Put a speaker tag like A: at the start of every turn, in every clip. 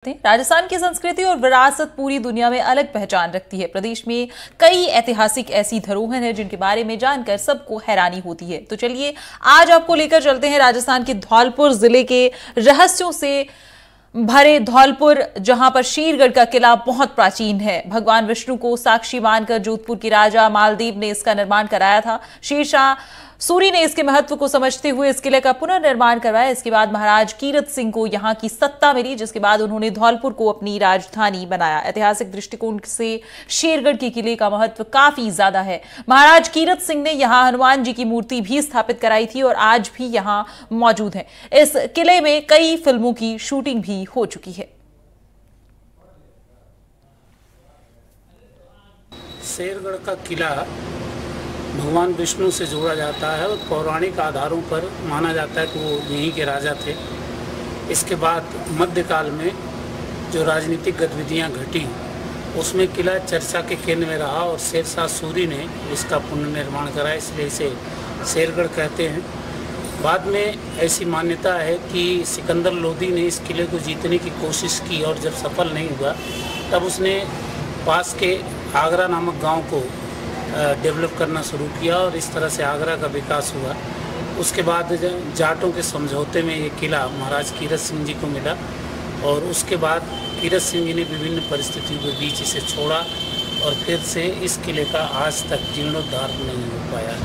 A: राजस्थान की संस्कृति और विरासत पूरी दुनिया में अलग पहचान रखती है। प्रदेश में कई ऐतिहासिक ऐसी धरोहर हैं जिनके बारे में जानकर सबको हैरानी होती है। तो चलिए आज आपको लेकर चलते हैं राजस्थान के धौलपुर जिले के रहस्यों से भरे धौलपुर, जहां पर शेरगढ़ का किला बहुत प्राचीन है। भगवान विष्णु को साक्षी मानकर जोधपुर के राजा मालदेव ने इसका निर्माण कराया था। शेरशाह सूरी ने इसके महत्व को समझते हुए इस किले का पुनर्निर्माण करवाया। इसके बाद महाराज कीरत सिंह को यहां की सत्ता मिली, जिसके बाद उन्होंने धौलपुर को अपनी राजधानी बनाया। ऐतिहासिक दृष्टिकोण से शेरगढ़ के किले का महत्व काफी ज्यादा है। महाराज कीरत सिंह ने यहां हनुमान जी की मूर्ति भी स्थापित कराई थी और आज भी यहां मौजूद है। इस किले में कई फिल्मों की शूटिंग भी हो चुकी है।
B: शेरगढ़ का किला भगवान विष्णु से जोड़ा जाता है और पौराणिक आधारों पर माना जाता है कि वो यहीं के राजा थे। इसके बाद मध्यकाल में जो राजनीतिक गतिविधियां घटी उसमें किला चर्चा के केंद्र में रहा और शेरशाह सूरी ने इसका पुनर्निर्माण करा, इसलिए इसे शेरगढ़ कहते हैं। बाद में ऐसी मान्यता है कि सिकंदर लोदी ने इस किले को जीतने की कोशिश की और जब सफल नहीं हुआ तब उसने पास के आगरा नामक गांव को डेवलप करना शुरू किया और इस तरह से आगरा का विकास हुआ। उसके बाद जाटों के समझौते में ये किला महाराज कीरत सिंह जी को मिला और उसके बाद कीरत सिंह जी ने विभिन्न परिस्थितियों के बीच इसे छोड़ा और फिर से इस किले का आज तक जीर्णोद्धार नहीं हो पाया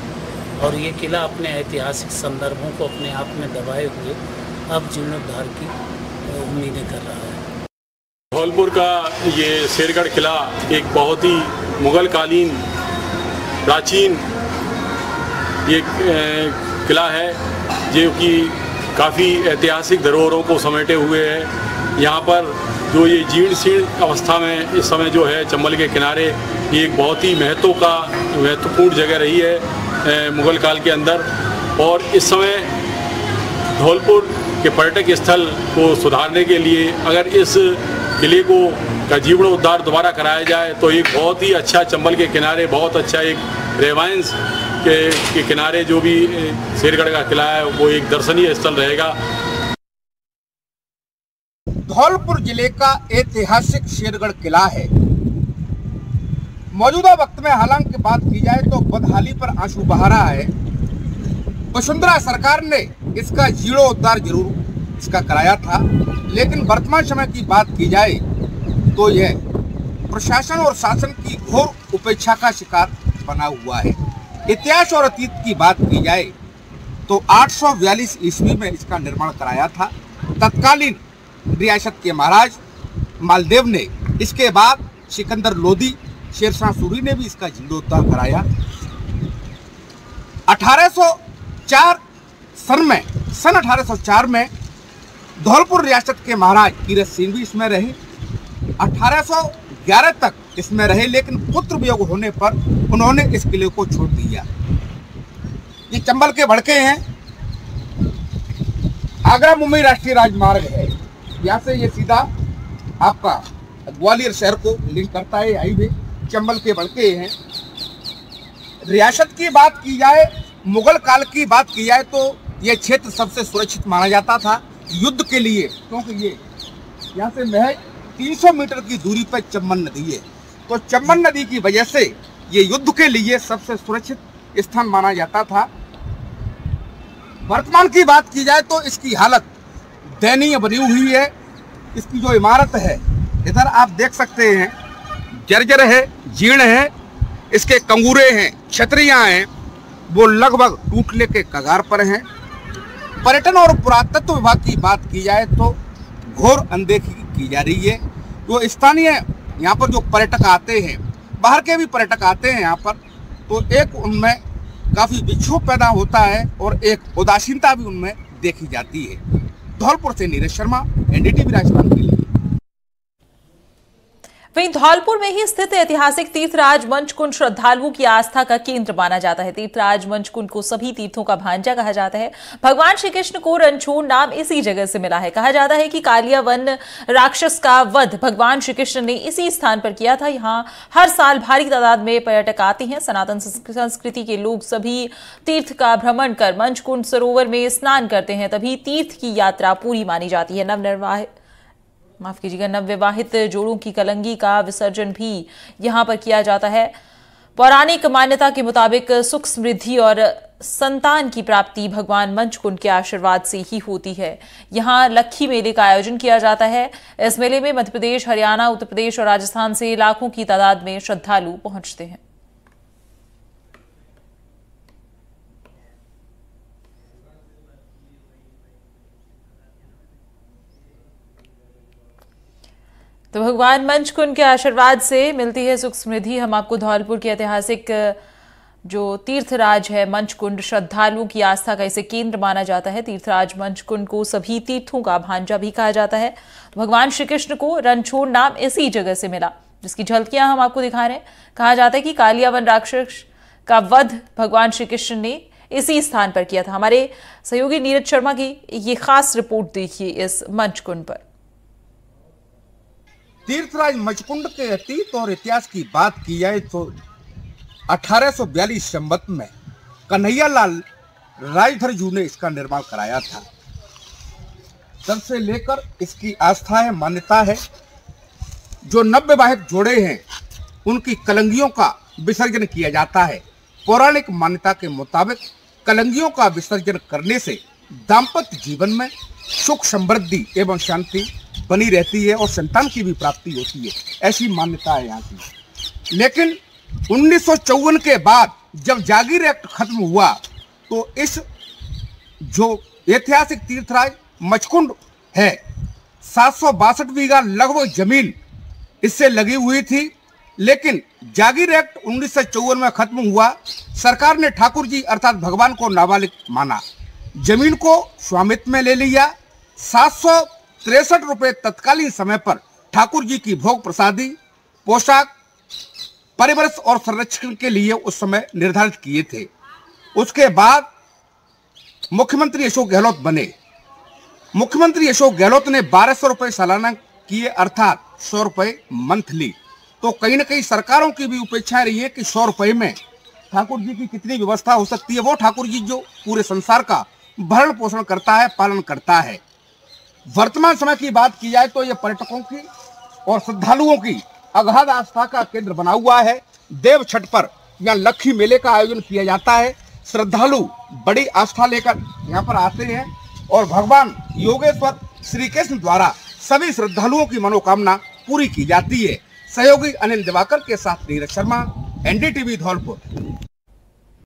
B: और ये किला अपने ऐतिहासिक संदर्भों को अपने आप में दबाए हुए अब जीर्णोद्धार की उम्मीदें कर रहा है।
C: धौलपुर का ये शेरगढ़ किला एक बहुत ही मुगल कालीन प्राचीन ये किला है जो कि काफ़ी ऐतिहासिक धरोहरों को समेटे हुए है। यहाँ पर जो ये जीर्ण शीर्ण अवस्था में इस समय जो है चंबल के किनारे, ये एक बहुत ही महत्वपूर्ण जगह रही है मुगल काल के अंदर। और इस समय धौलपुर के पर्यटक स्थल को सुधारने के लिए अगर इस किले का जीर्णोद्धार दोबारा कराया जाए तो एक बहुत ही अच्छा चंबल के किनारे बहुत अच्छा एक रेवांस के किनारे जो भी शेरगढ़ का किला है वो एक दर्शनीय स्थल रहेगा।
D: धौलपुर जिले का ऐतिहासिक शेरगढ़ किला है। मौजूदा वक्त में हालांकि बात की जाए तो बदहाली पर आंसू बहा रहा है। वसुंधरा सरकार ने इसका जीर्णोद्धार जरूर इसका कराया था, लेकिन वर्तमान समय की बात की जाए तो यह प्रशासन और शासन की घोर उपेक्षा का शिकार बना हुआ है। इतिहास और अतीत की बात की जाए तो 842 ईस्वी में इसका निर्माण कराया था तत्कालीन रियासत के महाराज मालदेव ने। इसके बाद सिकंदर लोदी, शेरशाह सूरी ने भी इसका जीर्णोद्धार कराया। 1804 में धौलपुर रियासत के महाराज कीरत सिंह भी इसमें रहे। 1811 तक इसमें रहे, लेकिन पुत्र वियोग होने पर उन्होंने इस किले को छोड़ दिया। ये चंबल के भड़के हैं। आगरा मुंबई राष्ट्रीय राजमार्ग है। यहाँ से ये सीधा आपका ग्वालियर शहर को लिंक करता है हाईवे। चंबल के भड़के हैं। रियासत की बात की जाए, मुगल काल की बात की जाए तो ये क्षेत्र सबसे सुरक्षित माना जाता था युद्ध के लिए, क्योंकि ये यहाँ से महज 300 मीटर की दूरी पर चंबल नदी है। तो चंबल नदी की वजह से ये युद्ध के लिए सबसे सुरक्षित स्थान माना जाता था। वर्तमान की बात की जाए तो इसकी हालत दयनीय बनी हुई है। इसकी जो इमारत है इधर आप देख सकते हैं, जर्जर है, जीर्ण है। इसके कंगूरे हैं, छतरियां हैं, वो लगभग टूटने के कगार पर हैं। पर्यटन और पुरातत्व विभाग की बात की जाए तो घोर अनदेखी की जा रही है। जो स्थानीय यहाँ पर जो पर्यटक आते हैं, बाहर के भी पर्यटक आते हैं यहाँ पर, तो एक उनमें काफ़ी विक्षोभ पैदा होता है और एक उदासीनता भी उनमें देखी जाती है। धौलपुर से नीरज शर्मा, एनडीटीवी राजस्थान के लिए।
A: वहीं धौलपुर में ही स्थित ऐतिहासिक तीर्थराज मंचकुंड श्रद्धालुओं की आस्था का केंद्र माना जाता है। तीर्थराज मंचकुंड को सभी तीर्थों का भांजा कहा जाता है। भगवान श्री कृष्ण को रणछोड़ नाम इसी जगह से मिला है। कहा जाता है कि कालिया वन राक्षस का वध भगवान श्री कृष्ण ने इसी स्थान पर किया था। यहाँ हर साल भारी तादाद में पर्यटक आते हैं। सनातन संस्कृति के लोग सभी तीर्थ का भ्रमण कर मंचकुंड सरोवर में स्नान करते हैं, तभी तीर्थ की यात्रा पूरी मानी जाती है। माफ कीजिएगा, नवविवाहित जोड़ों की कलंगी का विसर्जन भी यहां पर किया जाता है। पौराणिक मान्यता के मुताबिक सुख समृद्धि और संतान की प्राप्ति भगवान मंचकुंड के आशीर्वाद से ही होती है। यहां लक्खी मेले का आयोजन किया जाता है। इस मेले में मध्य प्रदेश, हरियाणा, उत्तर प्रदेश और राजस्थान से लाखों की तादाद में श्रद्धालु पहुंचते हैं। तो भगवान मंचकुंड के आशीर्वाद से मिलती है सुख समृद्धि। हम आपको धौलपुर की ऐतिहासिक जो तीर्थराज है मंचकुंड, श्रद्धालुओं की आस्था का इसे केंद्र माना जाता है। तीर्थराज मंचकुंड को सभी तीर्थों का भांजा भी कहा जाता है। भगवान श्री कृष्ण को रणछोड़ नाम इसी जगह से मिला, जिसकी झलकियां हम आपको दिखा रहे हैं। कहा जाता है कि कालिया वन राक्षस का वध भगवान श्री कृष्ण ने इसी स्थान पर किया था। हमारे सहयोगी नीरज शर्मा की ये खास रिपोर्ट देखिए इस मंचकुंड पर।
D: तीर्थराज मंचकुंड के अतीत और इतिहास की बात की जाए तो 1842 संवत में कन्हैयालाल राजधर ने इसका निर्माण कराया था। तब से लेकर इसकी आस्था है, मान्यता है, जो नवविवाहित जोड़े हैं उनकी कलंगियों का विसर्जन किया जाता है। पौराणिक मान्यता के मुताबिक कलंगियों का विसर्जन करने से दाम्पत्य जीवन में सुख समृद्धि एवं शांति बनी रहती है और संतान की भी प्राप्ति होती है, ऐसी मान्यता है यहाँ की। लेकिन 1954 के बाद जब जागीर एक्ट खत्म हुआ तो इस जो ऐतिहासिक तीर्थराज मंचकुंड है 762 बीघा लगभग जमीन इससे लगी हुई थी। लेकिन जागीर एक्ट 1954 में खत्म हुआ। सरकार ने ठाकुर जी अर्थात भगवान को नाबालिग माना, जमीन को स्वामित्व में ले लिया। 763 रुपए तत्कालीन समय पर ठाकुर जी की भोग प्रसादी, पोशाक, परिवरस और संरक्षण के लिए उस समय निर्धारित किए थे। उसके बाद मुख्यमंत्री अशोक गहलोत बने। मुख्यमंत्री अशोक गहलोत ने 1200 रुपए सालाना किए, अर्थात 100 रुपए मंथली। तो कहीं ना कहीं सरकारों की भी उपेक्षाएं रही है कि 100 रुपए में ठाकुर जी की कितनी व्यवस्था हो सकती है। वो ठाकुर जी जो पूरे संसार का भरण पोषण करता है, पालन करता है। वर्तमान समय की बात की जाए तो ये पर्यटकों की और श्रद्धालुओं की अगाध आस्था का केंद्र बना हुआ है। देव छठ पर यहाँ लक्खी मेले का आयोजन किया जाता है। श्रद्धालु बड़ी आस्था लेकर यहाँ पर आते हैं और भगवान योगेश्वर श्री कृष्ण द्वारा सभी श्रद्धालुओं की मनोकामना पूरी की जाती है। सहयोगी अनिल दिवाकर के साथ नीरज शर्मा, NDTV धौलपुर।